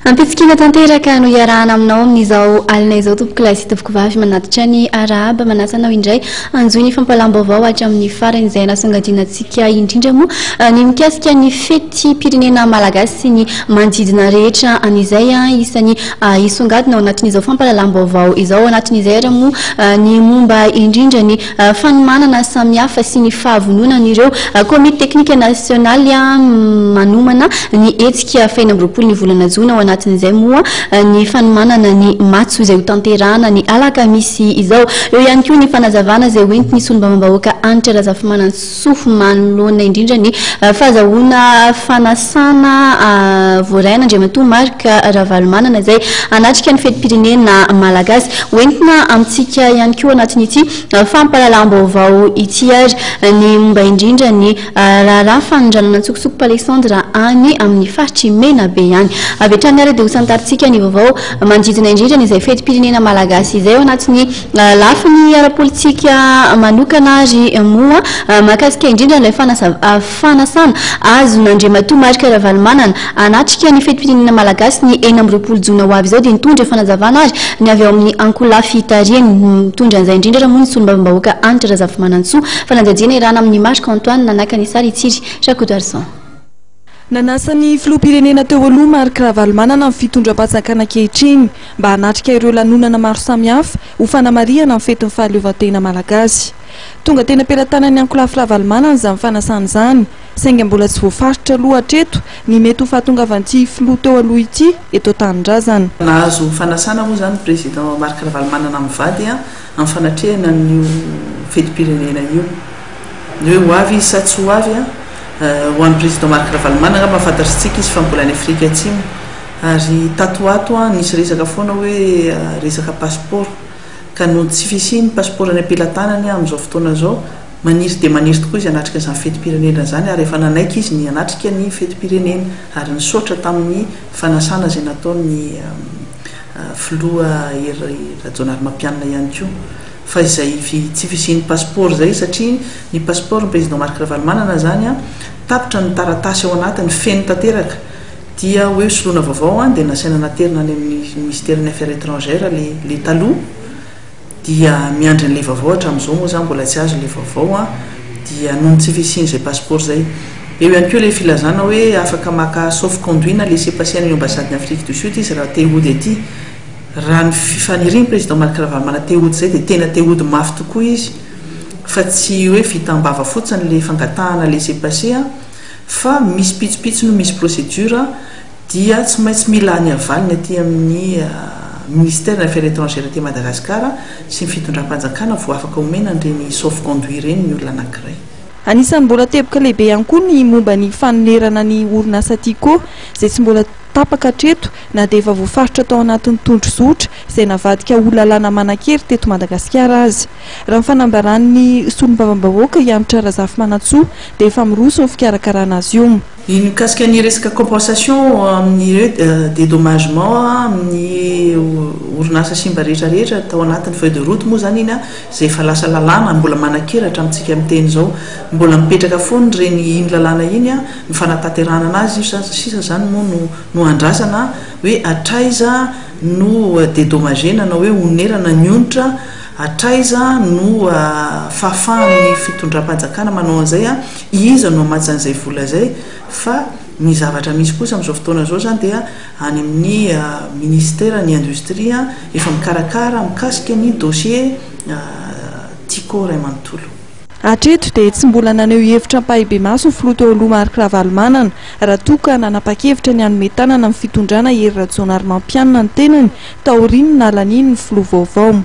Ampitsikina tanteraka no iarahana aminao amin'izao alina izao tompoko sy tompoko vavy manatitra ny arahaba manasa anao indray anjoy ny fampalam-baovao hatramin'ny farany izay nasongadinantsika indrindra moa ny mikasika ny fety pirenena malagasy sy ny manodidina rehetra an'izay isany isongadina ao anatin'izao fampalalam-baovao izao anatin'izay raha moa ny momba indrindra ny fanomanana samihafa sy ny fahavononan'ireo komite teknika nasionaly manomana ny hetsika faina amby roapolo ny volana jona ao anatin'izay moa ny fanomanana ny matso izay ho tanterahana ny alakamisy izao eo ihany koa ny fanazavana izay hoentiny solombavambahoaka Anitra Razafimanantsoa manoloana indrindra ny fahazahoana fanasana voaraina Andriamatoa Marc Ravalomanana izay anatrika ny fetim-pirenena malagasy hoentina amintsika ihany koa anatin'ity fampalalam-baovao ity ary ny momba indrindra ny raharaha fanondranana tsokosoko Alexandre any amin'ny faritry Menabe ihany avy hatrany ary dia ho santaritsika ny vaovao manodidina indrindra izay fetim-pirenena malagasy izay ao anatin'ny lafiny ara-politika manokana ary moa mahakasika indrindra ilay fanasana azon'Andriamatoa Marc Ravalomanana anatrika ny fetim-pirenena malagasy ny 4 amby roapolo jona ho avy izao dia nitondra fanazavana azy ny avy ao amin'ny ankolafy tarihany mitondra an'izay indrindra raha moa ny solombavambahoaka Anitra Razafimanantsoa fanadadiana irana amin'ny Marc Antoine nanaka ny sary tsiry Jacques Darson. Nanasany filoham-pirenena teo aloha Marc Ravalomanana amin'ny fitondram-pahatsakana ankehitriny mba hanatrika ireo lanonana maro samihafa ho fanamariana amin'ny fetin'ny fahaleovantena malagasy. Tonga tena ampelantanany ankolafy Ravalomanana izany fanasana izany saingy mbola tsy voafaritra aloha hatreto ny mety ho fahatongavan'ity filoha teo aloha ity eto Tanindrazana. Nahazo fanasana moa izany président Marc Ravalomanana mivady amin'ny fanatrehana n'io fetim-pirenena io. Ny hoe ho avy sa tsy ho avy ho an'ny président Marc Ravalomanana mahafantatritsika izy fa mbola any Afrika Atsimo ary tatoato nisy resaka foana hoe resaka passeport ka no tsy fisiny passeport any ampelantanany amin'izao fotoana izao maniry dia maniry tokoa izy hanatrika izany fetim-pirenena izany ary efa nanaiky izy ny hanatrika ny fetim-pirenena ary nisaotra tamin'ny fanasana izay nataony filoha Rajaonary Mampianina ihany koa fa izay tsy fisiny passeport zay satria ny passeport ny président Marc Ravalomanana zany tapitra ny taratasy ao anatiny feno tanteraka dia hoe soloana vaovao dia nasaina naterina any amin'ny ministère des affaires étrangères le taloha dia miandry an'ilay vaovao hatramin'izao moa zany mbola tsy azo ilay vaovao dia noho tsy fisiny zay passeport zay eo ihany koa ilay filazana hoe afaka maka sauf conduit na laissez-passer any ambassade d'Afrique du Sud izy raha te hody aty raha ny fifaniriny président Marc Ravalomanana te hody zay dia tena te hody mafy tokoa izy fa tsy hoe vitambava fotsiny le fangatahana laissez-passer fa misy pitsopitso no misy procédure dia tsy maintsy mila any avaliny aty amin'ny ministère des affaires étrangères aty Madagasikara sy ny fitondram-panjakana vao afaka omena an'ireny sauf conduit ireny ny olona anankiray. Anisan'ny mbola teboka lehibe ihany koa ny momba ny fanonerana ny orinasa ty koa izay tsy mbola tapaka hatreto na dia efa voafaritra tao anatin'ny tondrozotra izay navadika olana manan-kery teto Madagasikara azy. Raha ny fanambaran'ny solombavambahoaka Anitra Razafimanantsoa dia efa miroso ny fikarakarana azy io. Ny mikasika ny resaka compensation amin'ny dédommagement amin'ny orinasa simba rehetrarehetra tao anatin'ny feuille de route moa zany iny izay efa lasa lalàna mbola manan-kery hatramintsika amin'ny teny izao mbola mipetraka foana reny iny lalàna iny ny fanatanterahana anazy sisa zany moa no andrasana hoe atraiza no dédommagena na hoe onerana ny onitra atraiza no fahafahan'ny fitondram-panjakana manao an'izay iza no amatsy an'izay vola zay fa ny zavatra misy kosa amin'izao fotoana izao zany dia any amin'ny ministère ny industrie efa mikarakara mikasika ny dossier Tico Ray Manontolo. Hatreto dia tsy mbola naneho hevitra ampahibe maso ny filoha teo aloha Marc Ravalomanana raha toa ka nanapa-kevitra ny hanome tanana amin'ny fitondrana Hery Rajaonary Mampianina ny tenany taoriany na laniny ny filoha vaovao.